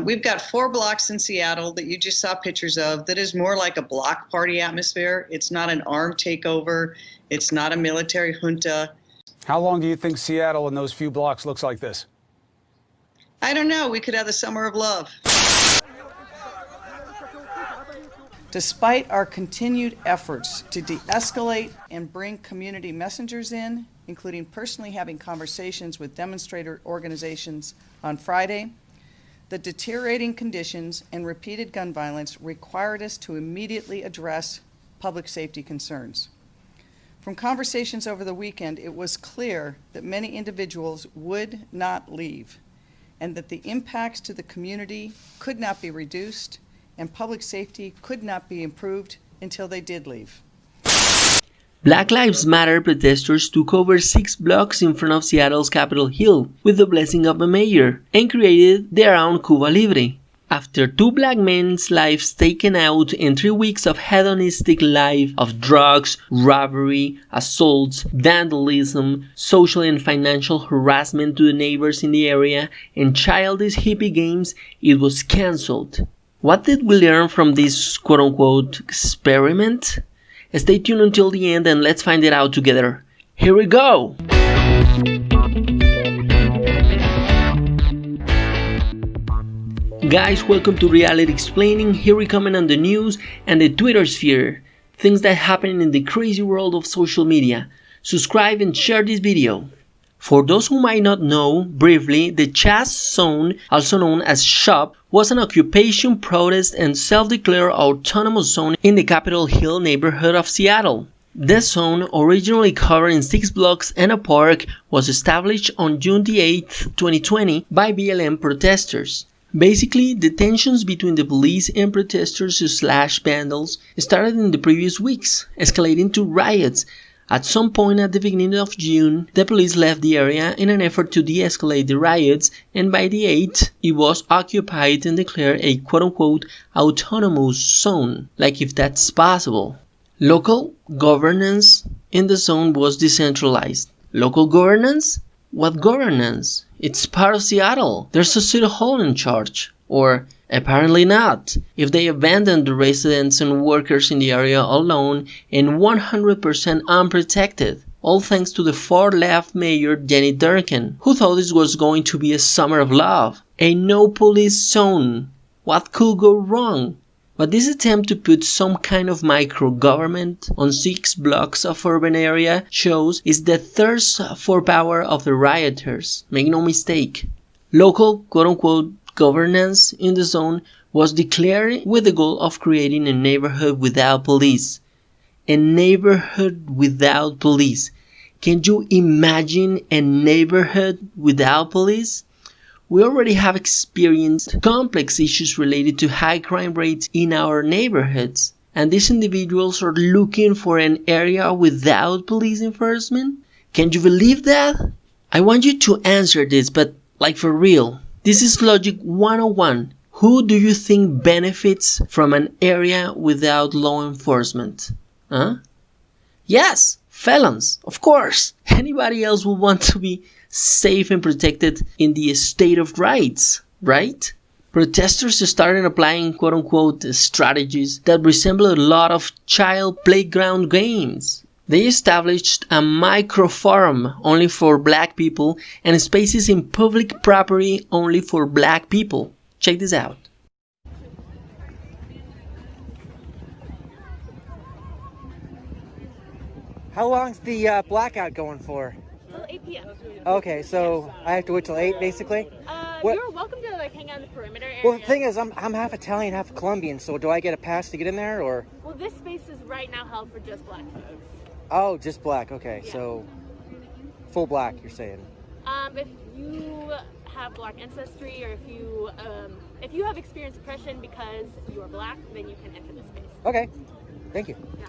We've got 4 blocks in Seattle that you just saw pictures of that is more like a block party atmosphere. It's not an armed takeover. It's not a military junta. How long do you think Seattle in those few blocks looks like this? I don't know. We could have the summer of love. Despite our continued efforts to de-escalate and bring community messengers in, including personally having conversations with demonstrator organizations on Friday, the deteriorating conditions and repeated gun violence required us to immediately address public safety concerns. From conversations over the weekend, it was clear that many individuals would not leave, and that the impacts to the community could not be reduced, and public safety could not be improved until they did leave. Black Lives Matter protesters took over 6 blocks in front of Seattle's Capitol Hill with the blessing of the mayor and created their own Cuba Libre. After 2 black men's lives taken out and 3 weeks of hedonistic life of drugs, robbery, assaults, vandalism, social and financial harassment to the neighbors in the area, and childish hippie games, it was cancelled. What did we learn from this quote-unquote experiment? Stay tuned until the end and let's find it out together. Here we go! Guys, welcome to Reality Explaining. Here we comment on the news and the Twitter sphere. Things that happen in the crazy world of social media. Subscribe and share this video. For those who might not know, briefly, the CHAZ zone, also known as SHOP, was an occupation, protest, and self-declared autonomous zone in the Capitol Hill neighborhood of Seattle. This zone, originally covering 6 blocks and a park, was established on June 8, 2020 by BLM protesters. Basically, the tensions between the police and protesters/vandals started in the previous weeks, escalating to riots. At some point at the beginning of June, the police left the area in an effort to de-escalate the riots, and by the 8th, it was occupied and declared a quote-unquote autonomous zone, like if that's possible. Local governance in the zone was decentralized. Local governance? What governance? It's part of Seattle. There's a city hall in charge. Or apparently not, if they abandoned the residents and workers in the area alone and 100% unprotected. All thanks to the far-left mayor Jenny Durkan, who thought this was going to be a summer of love. A no-police zone. What could go wrong? But this attempt to put some kind of micro-government on 6 blocks of urban area shows is the thirst for power of the rioters. Make no mistake. Local, quote-unquote, governance in the zone was declared with the goal of creating a neighborhood without police. A neighborhood without police. Can you imagine a neighborhood without police? We already have experienced complex issues related to high crime rates in our neighborhoods, and these individuals are looking for an area without police enforcement? Can you believe that? I want you to answer this, but like for real. This is Logic 101. Who do you think benefits from an area without law enforcement? Yes, felons, of course. Anybody else would want to be safe and protected in the state of rights, right? Protesters started applying quote-unquote strategies that resemble a lot of child playground games. They established a micro-forum only for black people and spaces in public property only for black people. Check this out. How long's the blackout going for? Till 8 p.m. Okay, so I have to wait till 8 basically? You're welcome to hang out in the perimeter area. Well, the thing is, I'm half Italian, half Colombian, so do I get a pass to get in there, or? Well, this space is right now held for just black folks. Oh, just black, okay, Yeah. so full black, you're saying? If you have black ancestry, or if you have experienced oppression because you are black, then you can enter this space. Okay, thank you. Yeah.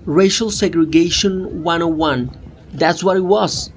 Racial segregation 101. That's what it was.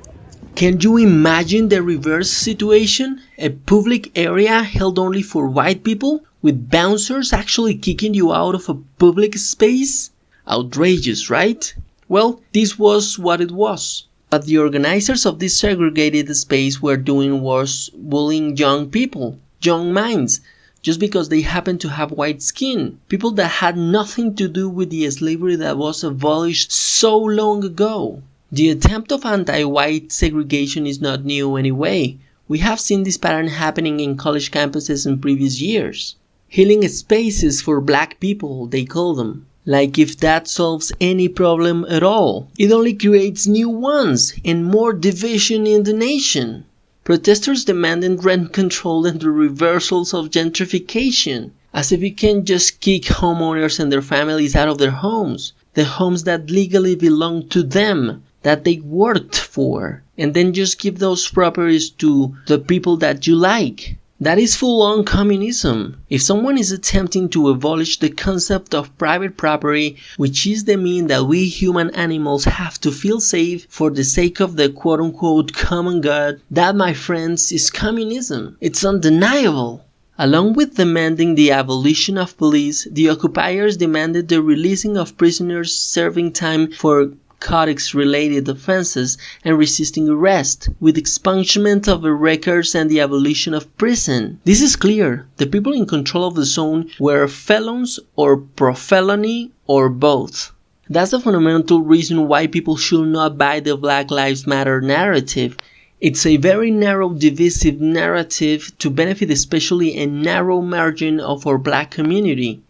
Can you imagine the reverse situation? A public area held only for white people, with bouncers actually kicking you out of a public space? Outrageous, right? Well, this was what it was. What the organizers of this segregated space were doing was bullying young people. young minds, just because they happen to have white skin. People that had nothing to do with the slavery that was abolished so long ago. The attempt of anti-white segregation is not new anyway. We have seen this pattern happening in college campuses in previous years. Healing spaces for black people, they call them. Like if that solves any problem at all. It only creates new ones and more division in the nation. Protesters demanding rent control and the reversals of gentrification, as if you can just kick homeowners and their families out of their homes, the homes that legally belong to them, that they worked for, and then just give those properties to the people that you like. That is full-on communism. If someone is attempting to abolish the concept of private property, which is the mean that we human animals have to feel safe for the sake of the quote-unquote common good, that, my friends, is communism. It's undeniable. Along with demanding the abolition of police, the occupiers demanded the releasing of prisoners serving time for Codex-related offenses and resisting arrest, with expungement of the records and the abolition of prison. This is clear. The people in control of the zone were felons or pro-felony or both. That's the fundamental reason why people should not buy the Black Lives Matter narrative. It's a very narrow, divisive narrative to benefit especially a narrow margin of our black community.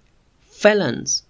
Felons.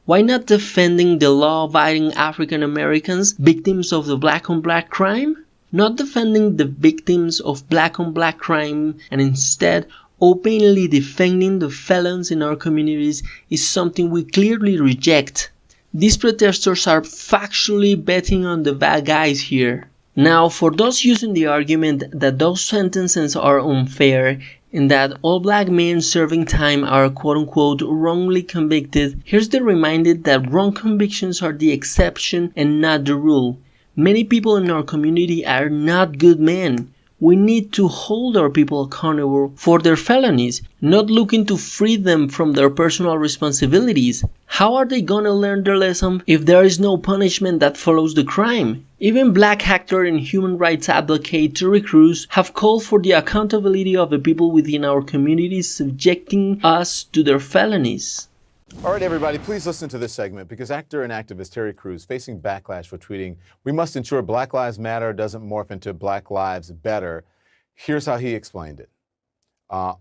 Why not defending the law-abiding African Americans, victims of the black-on-black crime? Not defending the victims of black-on-black crime and instead openly defending the felons in our communities is something we clearly reject. These protesters are factually betting on the bad guys here. Now, for those using the argument that those sentences are unfair and that all black men serving time are quote-unquote wrongly convicted, here's the reminder that wrong convictions are the exception and not the rule. Many people in our community are not good men. We need to hold our people accountable for their felonies, not looking to free them from their personal responsibilities. How are they gonna learn their lesson if there is no punishment that follows the crime? Even black actor and human rights advocate Terry Crews have called for the accountability of the people within our communities subjecting us to their felonies. All right, everybody, please listen to this segment because actor and activist Terry Crews facing backlash for tweeting, "We must ensure Black Lives Matter doesn't morph into Black Lives Better." Here's how he explained it. Are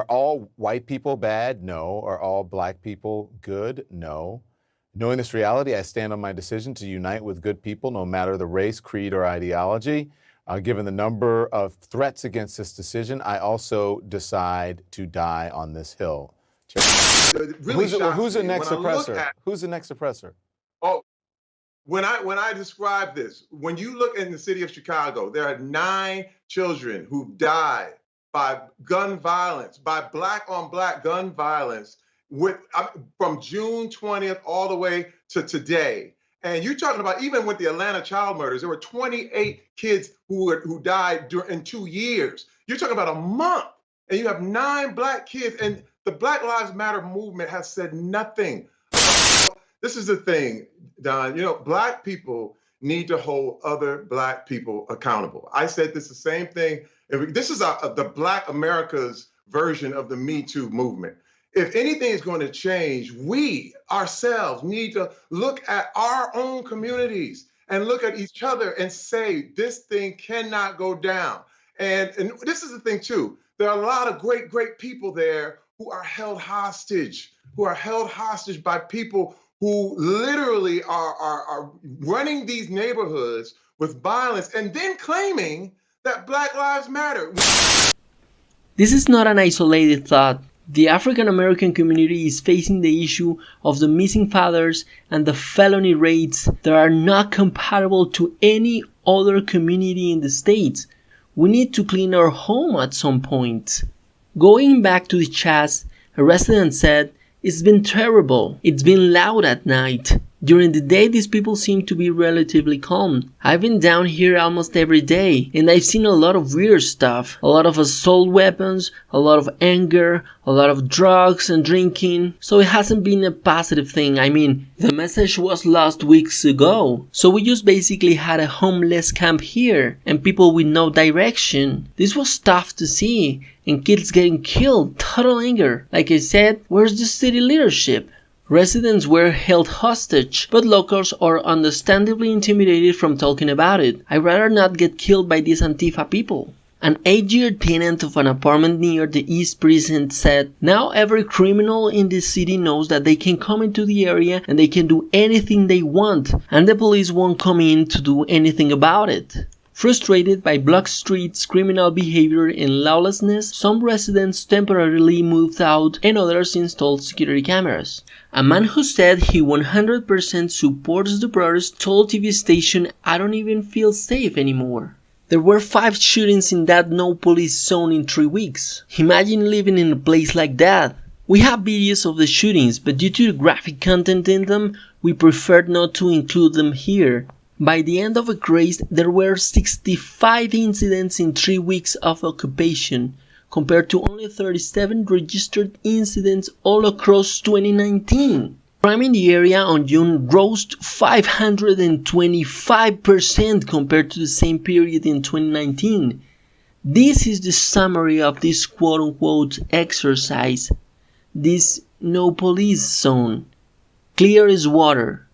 all white people bad? No. Are all black people good? No. Knowing this reality, I stand on my decision to unite with good people, no matter the race, creed, or ideology. Given the number of threats against this decision, I also decide to die on this hill. Really who's the next oppressor? Who's the next oppressor? Oh, when I describe this, when you look in the city of Chicago, there are 9 children who died by gun violence, by black-on-black gun violence, from June 20th all the way to today. And you're talking about even with the Atlanta child murders, there were 28 kids who died in 2 years. You're talking about a month, and you have 9 black kids, and the Black Lives Matter movement has said nothing. This is the thing, Don. You know, black people need to hold other black people accountable. I said this the same thing. This is the Black America's version of the Me Too movement. If anything is going to change, we ourselves need to look at our own communities and look at each other and say, this thing cannot go down. And this is the thing, too. There are a lot of great, great people there who are held hostage, by people who literally are running these neighborhoods with violence and then claiming that Black Lives Matter. This is not an isolated thought. The African American community is facing the issue of the missing fathers and the felony rates that are not comparable to any other community in the States. We need to clean our home at some point. Going back to the CHAZ, a resident said, "It's been terrible. It's been loud at night. During the day, these people seem to be relatively calm. I've been down here almost every day, and I've seen a lot of weird stuff. A lot of assault weapons, a lot of anger, a lot of drugs and drinking. So it hasn't been a positive thing. I mean, the message was lost weeks ago. So we just basically had a homeless camp here, and people with no direction. This was tough to see, and kids getting killed. Total anger. Like I said, where's the city leadership? Residents were held hostage, but locals are understandably intimidated from talking about it. I'd rather not get killed by these Antifa people. An 8-year tenant of an apartment near the East Precinct said, "Now every criminal in the city knows that they can come into the area and they can do anything they want, and the police won't come in to do anything about it." Frustrated by block streets, criminal behavior, and lawlessness, some residents temporarily moved out and others installed security cameras. A man who said he 100% supports the protest told TV station, "I don't even feel safe anymore." There were 5 shootings in that no police zone in 3 weeks. Imagine living in a place like that. We have videos of the shootings, but due to the graphic content in them, we preferred not to include them here. By the end of the craze, there were 65 incidents in 3 weeks of occupation, compared to only 37 registered incidents all across 2019. Crime in the area on June rose 525% compared to the same period in 2019. This is the summary of this quote-unquote exercise, this no police zone. Clear as water.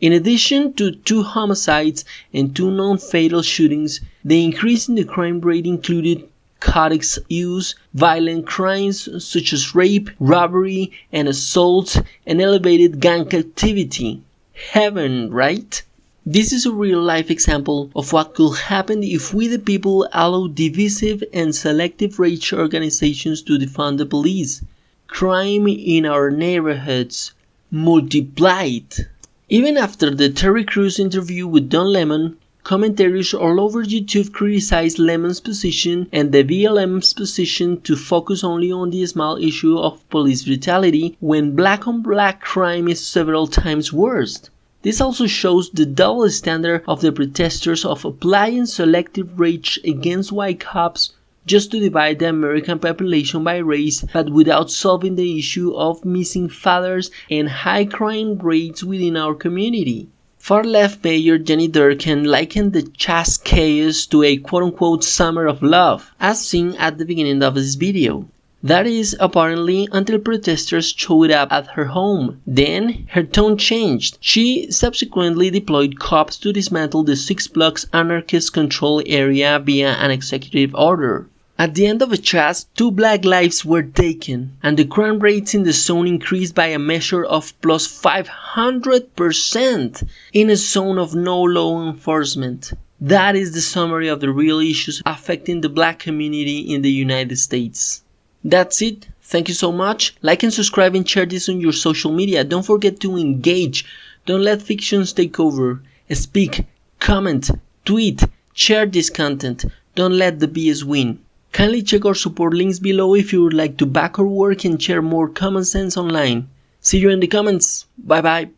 In addition to 2 homicides and 2 non-fatal shootings, the increase in the crime rate included narcotics use, violent crimes such as rape, robbery, and assault, and elevated gang activity. Heaven, right? This is a real-life example of what could happen if we the people allow divisive and selective rage organizations to defund the police. Crime in our neighborhoods multiplied. Even after the Terry Crews interview with Don Lemon, commentators all over YouTube criticized Lemon's position and the BLM's position to focus only on the small issue of police brutality when black-on-black crime is several times worse. This also shows the double standard of the protesters of applying selective rage against white cops just to divide the American population by race, but without solving the issue of missing fathers and high crime rates within our community. Far-left mayor Jenny Durkan likened the CHAZ chaos to a quote-unquote summer of love, as seen at the beginning of this video. That is, apparently, until protesters showed up at her home. Then, her tone changed. She subsequently deployed cops to dismantle the 6 blocks anarchist control area via an executive order. At the end of the CHAZ, 2 black lives were taken, and the crime rates in the zone increased by a measure of plus 500% in a zone of no law enforcement. That is the summary of the real issues affecting the black community in the United States. That's it. Thank you so much. Like and subscribe and share this on your social media. Don't forget to engage. Don't let fictions take over. Speak, comment, tweet, share this content. Don't let the BS win. Kindly check our support links below if you would like to back our work and share more common sense online. See you in the comments. Bye bye.